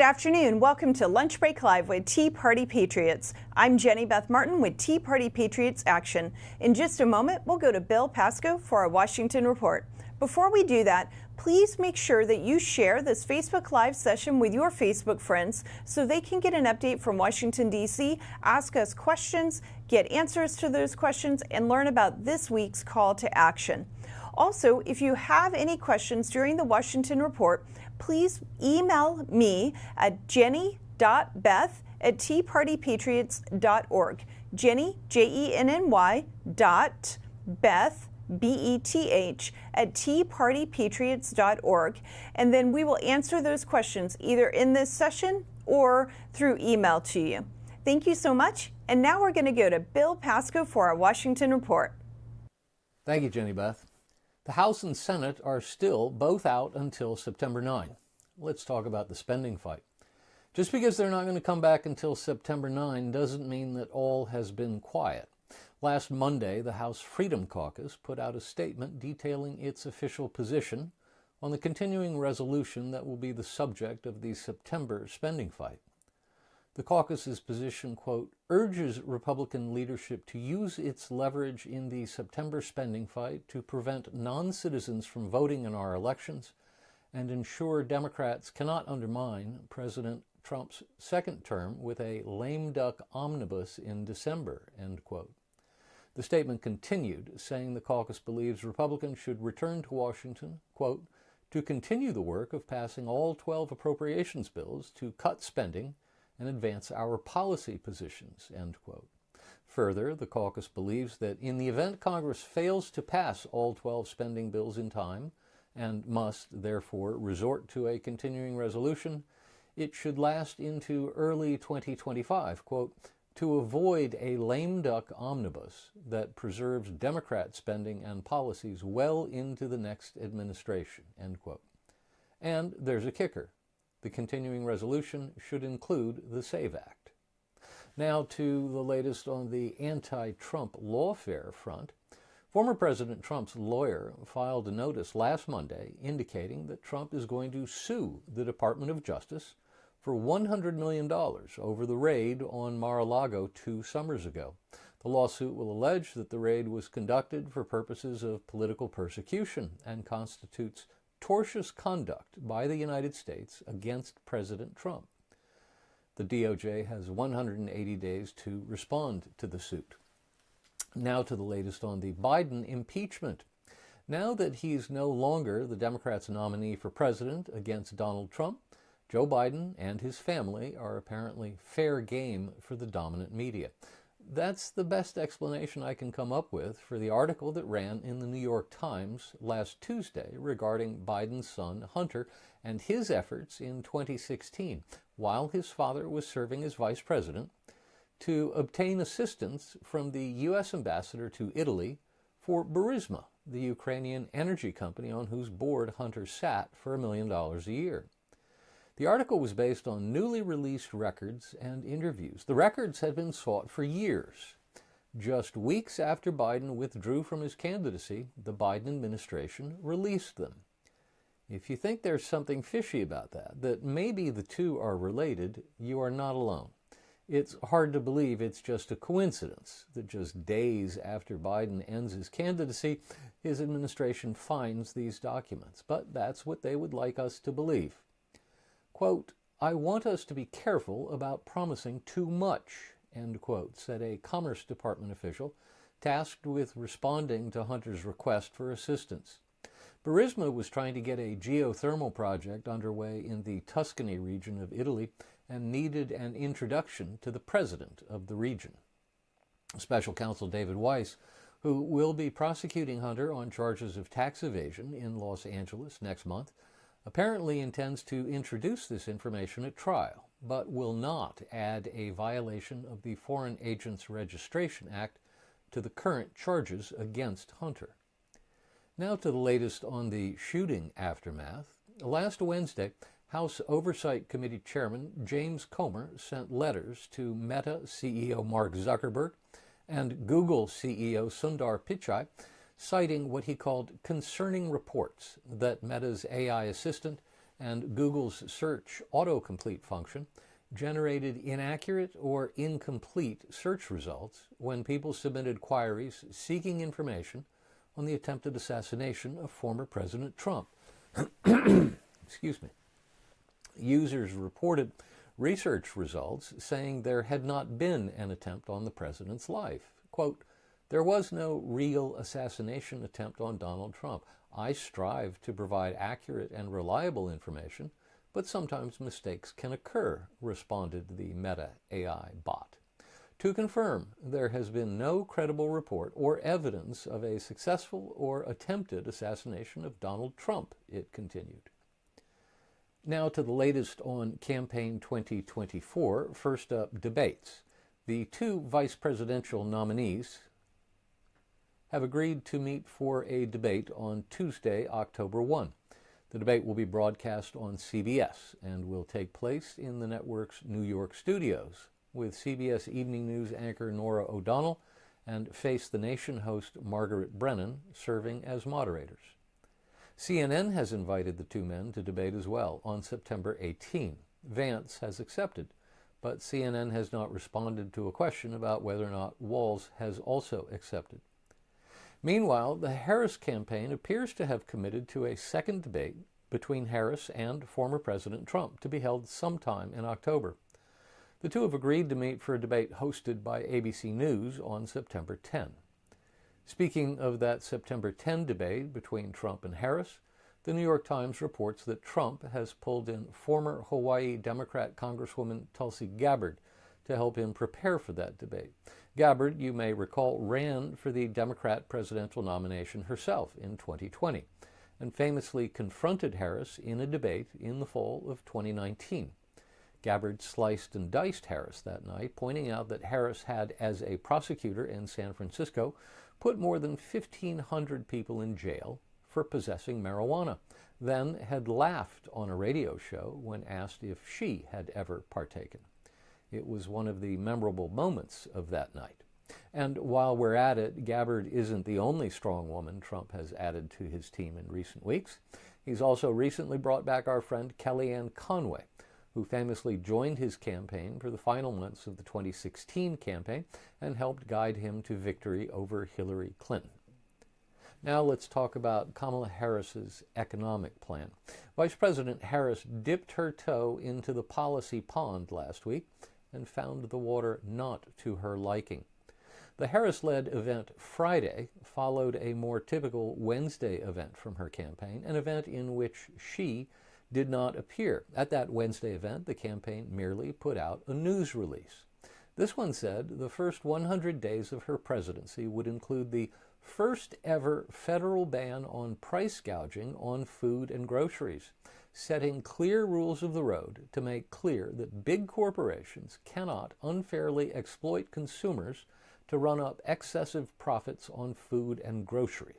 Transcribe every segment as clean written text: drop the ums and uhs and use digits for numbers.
afternoon. Welcome to Lunch Break Live with Tea Party Patriots. I'm Jenny Beth Martin with Tea Party Patriots Action. In just a moment, we'll go to Bill Pasco for our Washington report. Before we do that, please make sure that you share this Facebook Live session with your Facebook friends so they can get an update from Washington, D.C., ask us questions, get answers to those questions, and learn about this week's call to action. Also, if you have any questions during the Washington report, please email me at jenny.beth@teapartypatriots.org. Jenny, Jenny, .beth, BETH, at teapartypatriots.org. And then we will answer those questions either in this session or through email to you. Thank you so much. And now we're going to go to Bill Pasco for our Washington report. Thank you, Jenny Beth. The House and Senate are still both out until September 9. Let's talk about the spending fight. Just because they're not going to come back until September 9 doesn't mean that all has been quiet. Last Monday, the House Freedom Caucus put out a statement detailing its official position on the continuing resolution that will be the subject of the September spending fight. The caucus's position, quote, urges Republican leadership to use its leverage in the September spending fight to prevent non-citizens from voting in our elections and ensure Democrats cannot undermine President Trump's second term with a lame duck omnibus in December, end quote. The statement continued, saying the caucus believes Republicans should return to Washington, quote, to continue the work of passing all 12 appropriations bills to cut spending and advance our policy positions, end quote. Further, the caucus believes that in the event Congress fails to pass all 12 spending bills in time and must, therefore, resort to a continuing resolution, it should last into early 2025, quote, to avoid a lame duck omnibus that preserves Democrat spending and policies well into the next administration, end quote. And there's a kicker. The continuing resolution should include the SAVE Act. Now to the latest on the anti-Trump lawfare front. Former President Trump's lawyer filed a notice last Monday indicating that Trump is going to sue the Department of Justice for $100 million over the raid on Mar-a-Lago 2 summers ago. The lawsuit will allege that the raid was conducted for purposes of political persecution and constitutes tortious conduct by the United States against President Trump. The DOJ has 180 days to respond to the suit. Now to the latest on the Biden impeachment. Now that he's no longer the Democrats' nominee for president against Donald Trump, Joe Biden and his family are apparently fair game for the dominant media. That's the best explanation I can come up with for the article that ran in the New York Times last Tuesday regarding Biden's son, Hunter, and his efforts in 2016, while his father was serving as vice president, to obtain assistance from the U.S. ambassador to Italy for Burisma, the Ukrainian energy company on whose board Hunter sat for $1 million a year. The article was based on newly released records and interviews. The records had been sought for years. Just weeks after Biden withdrew from his candidacy, the Biden administration released them. If you think there's something fishy about that maybe the two are related, you are not alone. It's hard to believe it's just a coincidence that just days after Biden ends his candidacy, his administration finds these documents. But that's what they would like us to believe. Quote, I want us to be careful about promising too much, end quote, said a Commerce Department official tasked with responding to Hunter's request for assistance. Burisma was trying to get a geothermal project underway in the Tuscany region of Italy and needed an introduction to the president of the region. Special counsel David Weiss, who will be prosecuting Hunter on charges of tax evasion in Los Angeles next month, apparently intends to introduce this information at trial, but will not add a violation of the Foreign Agents Registration Act to the current charges against Hunter. Now to the latest on the shooting aftermath. Last Wednesday, House Oversight Committee Chairman James Comer sent letters to Meta CEO Mark Zuckerberg and Google CEO Sundar Pichai citing what he called concerning reports that Meta's AI assistant and Google's search autocomplete function generated inaccurate or incomplete search results when people submitted queries seeking information on the attempted assassination of former President Trump. Excuse me. Users reported research results saying there had not been an attempt on the president's life. Quote, "There was no real assassination attempt on Donald Trump. I strive to provide accurate and reliable information, but sometimes mistakes can occur," responded the Meta AI bot. To confirm, there has been no credible report or evidence of a successful or attempted assassination of Donald Trump, it continued. Now to the latest on Campaign 2024. First up, debates. The two vice presidential nominees have agreed to meet for a debate on Tuesday, October 1. The debate will be broadcast on CBS and will take place in the network's New York studios, with CBS Evening News anchor Norah O'Donnell and Face the Nation host Margaret Brennan serving as moderators. CNN has invited the two men to debate as well on September 18. Vance has accepted, but CNN has not responded to a question about whether or not Walz has also accepted. Meanwhile, the Harris campaign appears to have committed to a second debate between Harris and former President Trump to be held sometime in October. The two have agreed to meet for a debate hosted by ABC News on September 10. Speaking of that September 10 debate between Trump and Harris, the New York Times reports that Trump has pulled in former Hawaii Democrat Congresswoman Tulsi Gabbard to help him prepare for that debate. Gabbard, you may recall, ran for the Democrat presidential nomination herself in 2020 and famously confronted Harris in a debate in the fall of 2019. Gabbard sliced and diced Harris that night, pointing out that Harris had, as a prosecutor in San Francisco, put more than 1,500 people in jail for possessing marijuana, then had laughed on a radio show when asked if she had ever partaken. It was one of the memorable moments of that night. And while we're at it, Gabbard isn't the only strong woman Trump has added to his team in recent weeks. He's also recently brought back our friend Kellyanne Conway, who famously joined his campaign for the final months of the 2016 campaign and helped guide him to victory over Hillary Clinton. Now let's talk about Kamala Harris's economic plan. Vice President Harris dipped her toe into the policy pond last week and found the water not to her liking. The Harris-led event Friday followed a more typical Wednesday event from her campaign, an event in which she did not appear. At that Wednesday event, the campaign merely put out a news release. This one said the first 100 days of her presidency would include the first ever federal ban on price gouging on food and groceries, setting clear rules of the road to make clear that big corporations cannot unfairly exploit consumers to run up excessive profits on food and groceries.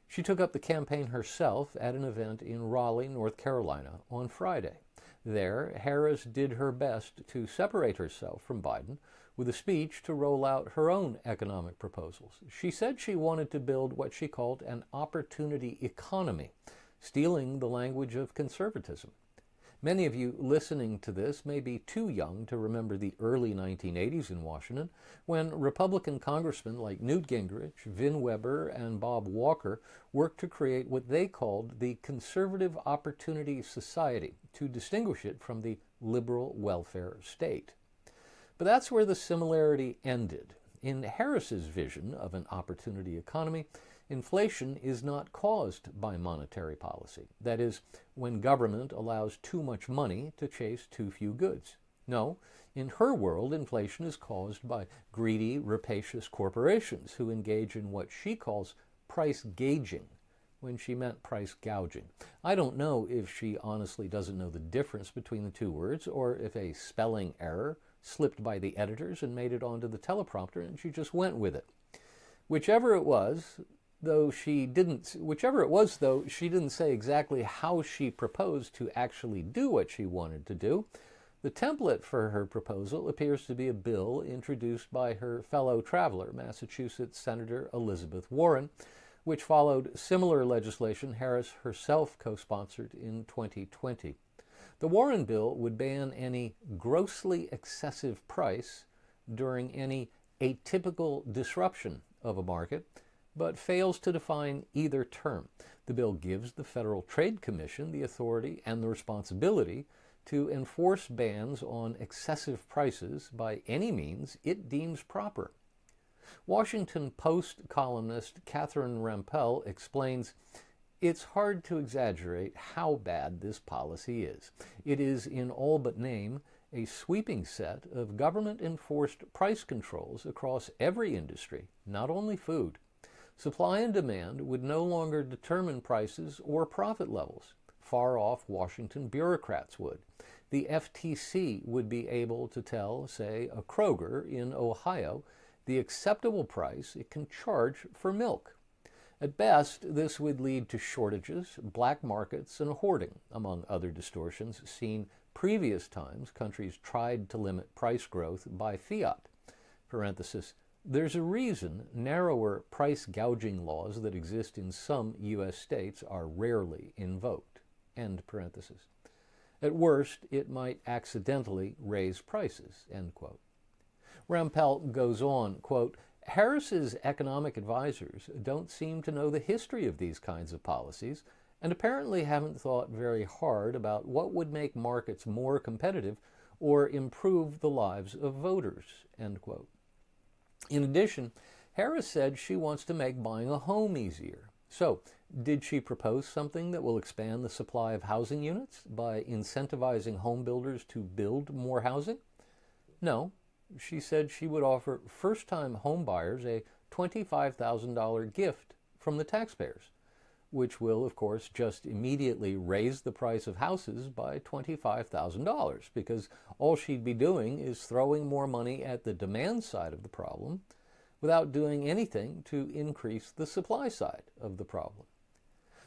She took up the campaign herself at an event in Raleigh, North Carolina on Friday. There, Harris did her best to separate herself from Biden with a speech to roll out her own economic proposals. She said she wanted to build what she called an opportunity economy, stealing the language of conservatism. Many of you listening to this may be too young to remember the early 1980s in Washington, when Republican congressmen like Newt Gingrich, Vin Weber, and Bob Walker worked to create what they called the Conservative Opportunity Society to distinguish it from the liberal welfare state. But that's where the similarity ended. In Harris's vision of an opportunity economy, inflation is not caused by monetary policy. That is, when government allows too much money to chase too few goods. No, in her world, inflation is caused by greedy, rapacious corporations who engage in what she calls price gauging, when she meant price gouging. I don't know if she honestly doesn't know the difference between the two words, or if a spelling error slipped by the editors and made it onto the teleprompter and she just went with it. Whichever it was, though, she didn't say exactly how she proposed to actually do what she wanted to do. The template for her proposal appears to be a bill introduced by her fellow traveler, Massachusetts Senator Elizabeth Warren, which followed similar legislation Harris herself co-sponsored in 2020. The Warren bill would ban any grossly excessive price during any atypical disruption of a market, but fails to define either term. The bill gives the Federal Trade Commission the authority and the responsibility to enforce bans on excessive prices by any means it deems proper. Washington Post columnist Catherine Rampell explains, "It's hard to exaggerate how bad this policy is. It is, in all but name, a sweeping set of government-enforced price controls across every industry, not only food. Supply and demand would no longer determine prices or profit levels. Far-off Washington bureaucrats would. The FTC would be able to tell, say, a Kroger in Ohio the acceptable price it can charge for milk. At best, this would lead to shortages, black markets, and hoarding, among other distortions seen previous times countries tried to limit price growth by fiat. Parenthesis, there's a reason narrower price gouging laws that exist in some U.S. states are rarely invoked. End parenthesis. At worst, it might accidentally raise prices, end quote. Rampell goes on, quote, Harris's economic advisors don't seem to know the history of these kinds of policies and apparently haven't thought very hard about what would make markets more competitive or improve the lives of voters, end quote. In addition, Harris said she wants to make buying a home easier. So, did she propose something that will expand the supply of housing units by incentivizing home builders to build more housing? No. She said she would offer first-time home buyers a $25,000 gift from the taxpayers, which will, of course, just immediately raise the price of houses by $25,000, because all she'd be doing is throwing more money at the demand side of the problem without doing anything to increase the supply side of the problem.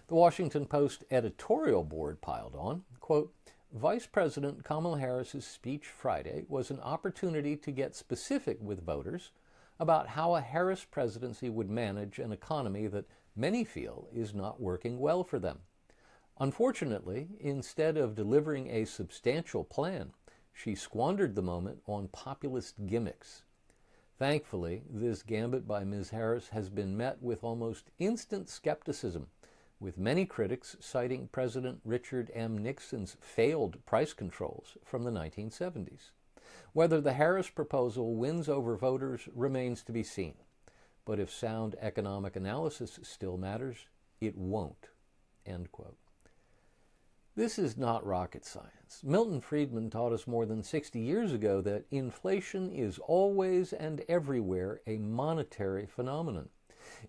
The Washington Post editorial board piled on, quote, Vice President Kamala Harris's speech Friday was an opportunity to get specific with voters about how a Harris presidency would manage an economy that many feel is not working well for them. Unfortunately, instead of delivering a substantial plan, she squandered the moment on populist gimmicks. Thankfully, this gambit by Ms. Harris has been met with almost instant skepticism, with many critics citing President Richard M. Nixon's failed price controls from the 1970s. Whether the Harris proposal wins over voters remains to be seen. But if sound economic analysis still matters, it won't. End quote. This is not rocket science. Milton Friedman taught us more than 60 years ago that inflation is always and everywhere a monetary phenomenon.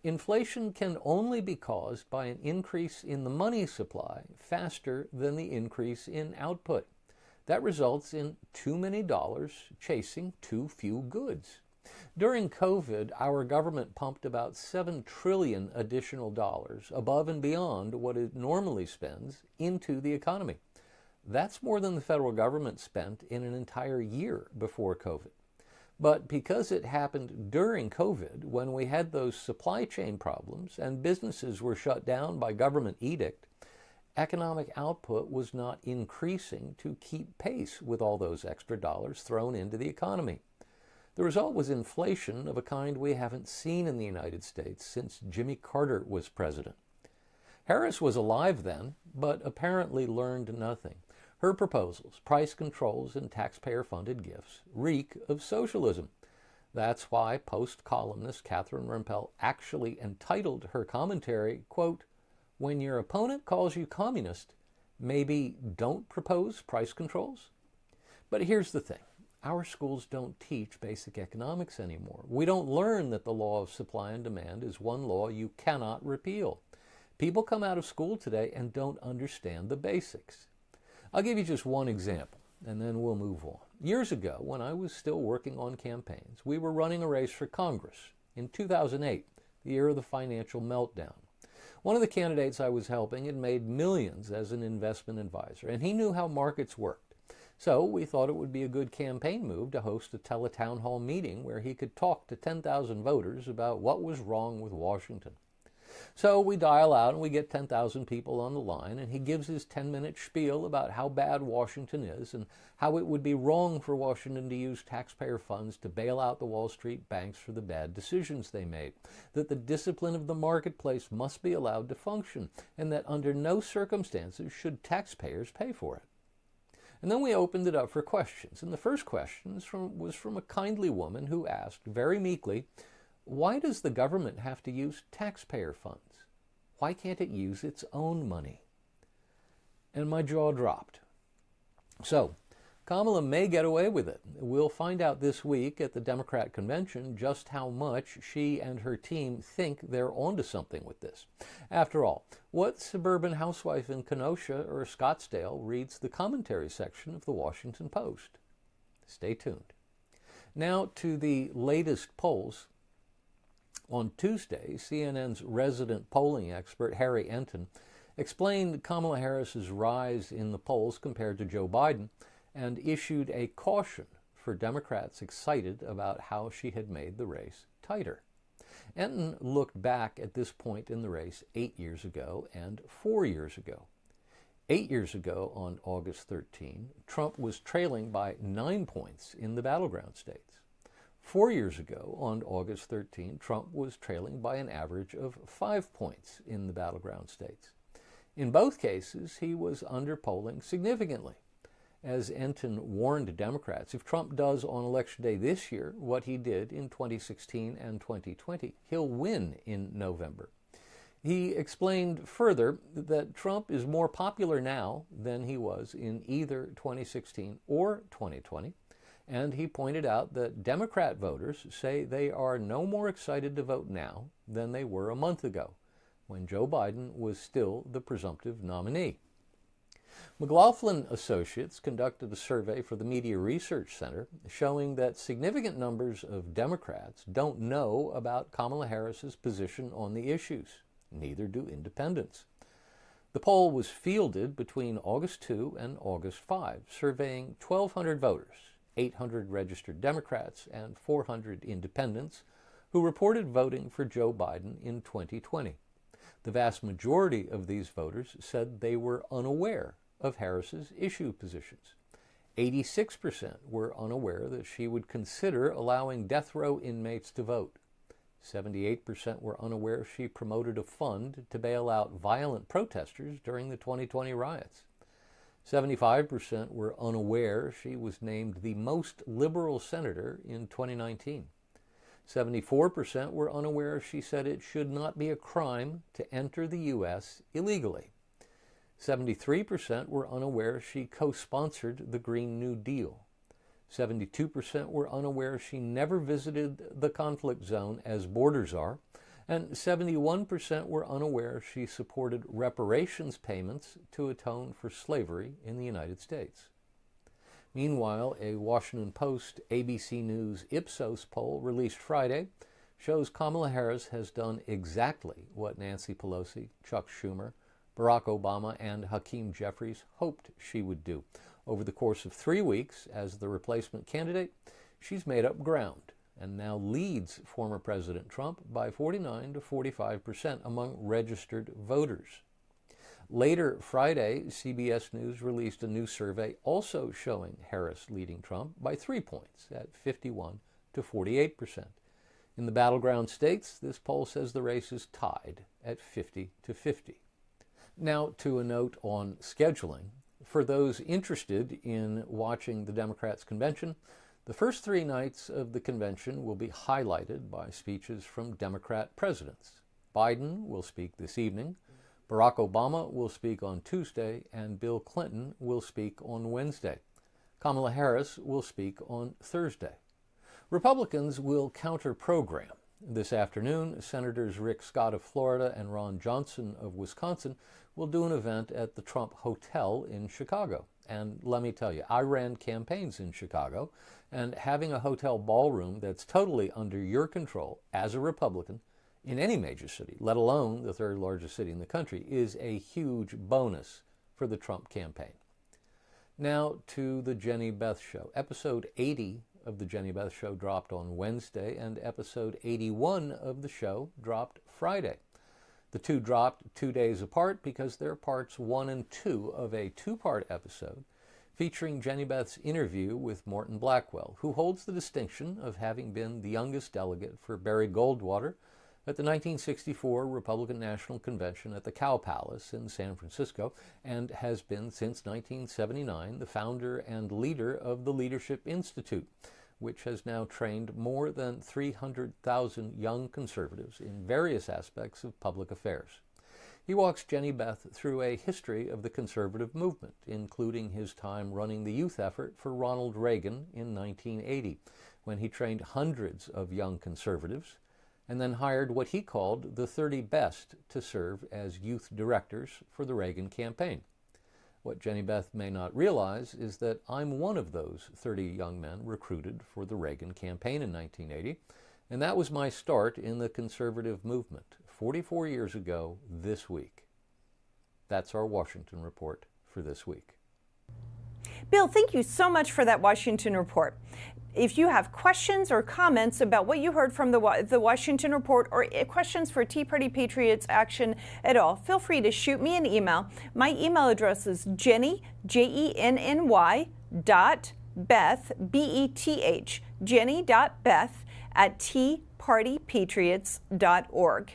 Inflation can only be caused by an increase in the money supply faster than the increase in output. That results in too many dollars chasing too few goods. During COVID, our government pumped about $7 trillion additional dollars above and beyond what it normally spends into the economy. That's more than the federal government spent in an entire year before COVID. But because it happened during COVID, when we had those supply chain problems and businesses were shut down by government edict, economic output was not increasing to keep pace with all those extra dollars thrown into the economy. The result was inflation of a kind we haven't seen in the United States since Jimmy Carter was president. Harris was alive then, but apparently learned nothing. Her proposals, price controls, and taxpayer-funded gifts reek of socialism. That's why Post columnist Catherine Rampell actually entitled her commentary, quote, When your opponent calls you communist, maybe don't propose price controls? But here's the thing. Our schools don't teach basic economics anymore. We don't learn that the law of supply and demand is one law you cannot repeal. People come out of school today and don't understand the basics. I'll give you just one example, and then we'll move on. Years ago, when I was still working on campaigns, we were running a race for Congress in 2008, the year of the financial meltdown. One of the candidates I was helping had made millions as an investment advisor, and he knew how markets worked. So we thought it would be a good campaign move to host a tele-town hall meeting where he could talk to 10,000 voters about what was wrong with Washington. So we dial out and we get 10,000 people on the line, and he gives his 10-minute spiel about how bad Washington is and how it would be wrong for Washington to use taxpayer funds to bail out the Wall Street banks for the bad decisions they made, that the discipline of the marketplace must be allowed to function, and that under no circumstances should taxpayers pay for it. And then we opened it up for questions, and the first question was from a kindly woman who asked very meekly, why does the government have to use taxpayer funds? Why can't it use its own money? And my jaw dropped. So, Kamala may get away with it. We'll find out this week at the Democrat convention just how much she and her team think they're onto something with this. After all, what suburban housewife in Kenosha or Scottsdale reads the commentary section of the Washington Post? Stay tuned. Now to the latest polls. On Tuesday, CNN's resident polling expert, Harry Enton, explained Kamala Harris's rise in the polls compared to Joe Biden and issued a caution for Democrats excited about how she had made the race tighter. Enton looked back at this point in the race 8 years ago and 4 years ago. 8 years ago, on August 13, Trump was trailing by 9 points in the battleground states. 4 years ago, on August 13, Trump was trailing by an average of 5 points in the battleground states. In both cases, he was underpolling significantly. As Enton warned Democrats, if Trump does on Election Day this year what he did in 2016 and 2020, he'll win in November. He explained further that Trump is more popular now than he was in either 2016 or 2020. And he pointed out that Democrat voters say they are no more excited to vote now than they were a month ago, when Joe Biden was still the presumptive nominee. McLaughlin Associates conducted a survey for the Media Research Center showing that significant numbers of Democrats don't know about Kamala Harris's position on the issues. Neither do independents. The poll was fielded between August 2 and August 5, surveying 1,200 voters, 800 registered Democrats and 400 independents who reported voting for Joe Biden in 2020. The vast majority of these voters said they were unaware of Harris's issue positions. 86% were unaware that she would consider allowing death row inmates to vote. 78% were unaware she promoted a fund to bail out violent protesters during the 2020 riots. 75% were unaware she was named the most liberal senator in 2019. 74% were unaware she said it should not be a crime to enter the U.S. illegally. 73% were unaware she co-sponsored the Green New Deal. 72% were unaware she never visited the conflict zone as borders are, and 71% were unaware she supported reparations payments to atone for slavery in the United States. Meanwhile, a Washington Post ABC News Ipsos poll released Friday shows Kamala Harris has done exactly what Nancy Pelosi, Chuck Schumer, Barack Obama, and Hakeem Jeffries hoped she would do. Over the course of 3 weeks as the replacement candidate, she's made up ground and now leads former President Trump by 49 to 45% among registered voters. Later Friday, CBS News released a new survey also showing Harris leading Trump by 3 points at 51 to 48%. In the battleground states, this poll says the race is tied at 50 to 50. Now to a note on scheduling. For those interested in watching the Democrats' convention, the first 3 nights of the convention will be highlighted by speeches from Democrat presidents. Biden will speak this evening, Barack Obama will speak on Tuesday, and Bill Clinton will speak on Wednesday. Kamala Harris will speak on Thursday. Republicans will counter-program. This afternoon, Senators Rick Scott of Florida and Ron Johnson of Wisconsin will do an event at the Trump Hotel in Chicago. And let me tell you, I ran campaigns in Chicago, and having a hotel ballroom that's totally under your control as a Republican in any major city, let alone the third largest city in the country, is a huge bonus for the Trump campaign. Now to the Jenny Beth Show. Episode 80 of the Jenny Beth Show dropped on Wednesday, and episode 81 of the show dropped Friday. The two dropped 2 days apart because they're parts 1 and 2 of a two-part episode featuring Jenny Beth's interview with Morton Blackwell, who holds the distinction of having been the youngest delegate for Barry Goldwater at the 1964 Republican National Convention at the Cow Palace in San Francisco, and has been since 1979 the founder and leader of the Leadership Institute, which has now trained more than 300,000 young conservatives in various aspects of public affairs. He walks Jenny Beth through a history of the conservative movement, including his time running the youth effort for Ronald Reagan in 1980, when he trained hundreds of young conservatives and then hired what he called the 30 best to serve as youth directors for the Reagan campaign. What Jenny Beth may not realize is that I'm one of those 30 young men recruited for the Reagan campaign in 1980, and that was my start in the conservative movement 44 years ago this week. That's our Washington Report for this week. Bill, thank you so much for that Washington Report. If you have questions or comments about what you heard from the Washington Report, or questions for Tea Party Patriots Action at all, feel free to shoot me an email. My email address is Jenny, Jenny, .Beth, B-E-T-H, Jenny.Beth at teapartypatriots.org.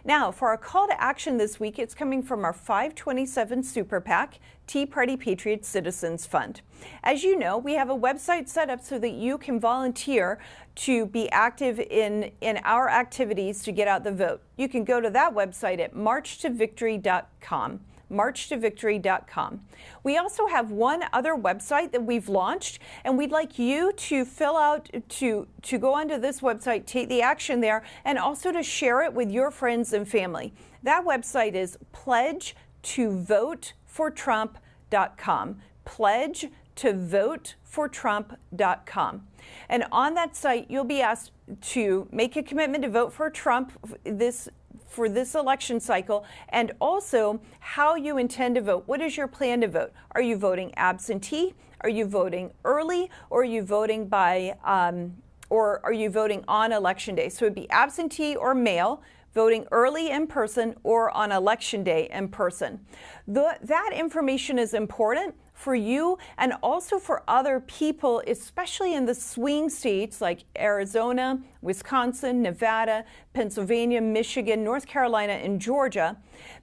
Now, for our call to action this week, it's coming from our 527 Super PAC, Tea Party Patriots Citizens Fund. As you know, we have a website set up so that you can volunteer to be active in our activities to get out the vote. You can go to that website at marchtovictory.com. marchtovictory.com. We also have one other website that we've launched, and we'd like you to fill out, to go onto this website, take the action there, and also to share it with your friends and family. That website is pledgetovotefortrump.com. pledgetovotefortrump.com. And on that site, you'll be asked to make a commitment to vote for Trump for this election cycle, and also how you intend to vote. What is your plan to vote? Are you voting absentee? Are you voting early? Or are you voting by, or are you voting on election day? So it'd be absentee or mail, voting early in person, or on election day in person. That information is important for you and also for other people, especially in the swing states like Arizona, Wisconsin, Nevada, Pennsylvania, Michigan, North Carolina, and Georgia,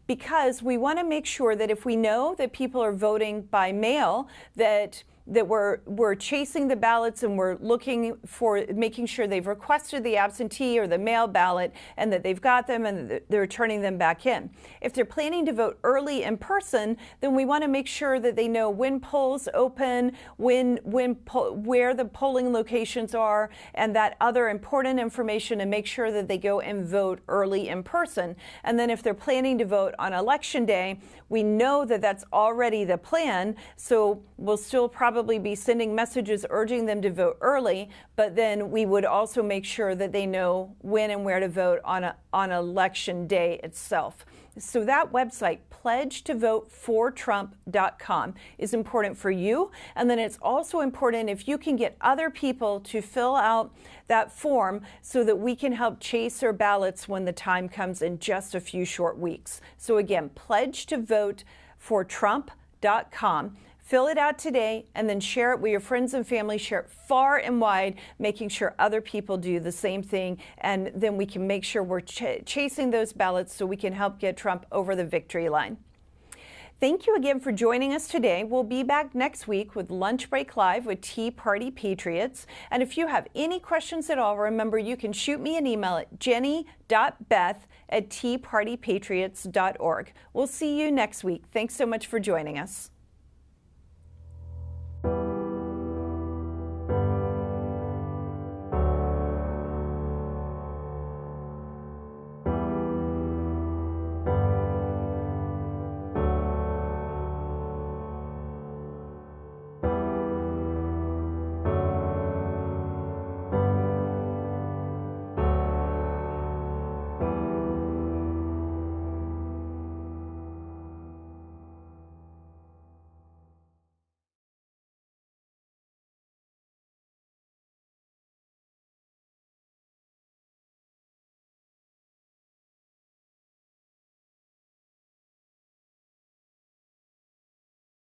because we want to make sure that if we know that people are voting by mail, that we're chasing the ballots and we're looking for making sure they've requested the absentee or the mail ballot and that they've got them and that they're turning them back in. If they're planning to vote early in person, then we want to make sure that they know when polls open, where the polling locations are, and that other important information, and make sure that they go and vote early in person. And then if they're planning to vote on election day, we know that that's already the plan, so we'll still probably be sending messages urging them to vote early, but then we would also make sure that they know when and where to vote on election day itself. So that website, pledgetovotefortrump.com, is important for you. And then it's also important if you can get other people to fill out that form so that we can help chase their ballots when the time comes in just a few short weeks. So again, pledgetovotefortrump.com. Fill it out today and then share it with your friends and family. Share it far and wide, making sure other people do the same thing. And then we can make sure we're chasing those ballots so we can help get Trump over the victory line. Thank you again for joining us today. We'll be back next week with Lunch Break Live with Tea Party Patriots. And if you have any questions at all, remember you can shoot me an email at jenny.beth@teapartypatriots.org. We'll see you next week. Thanks so much for joining us.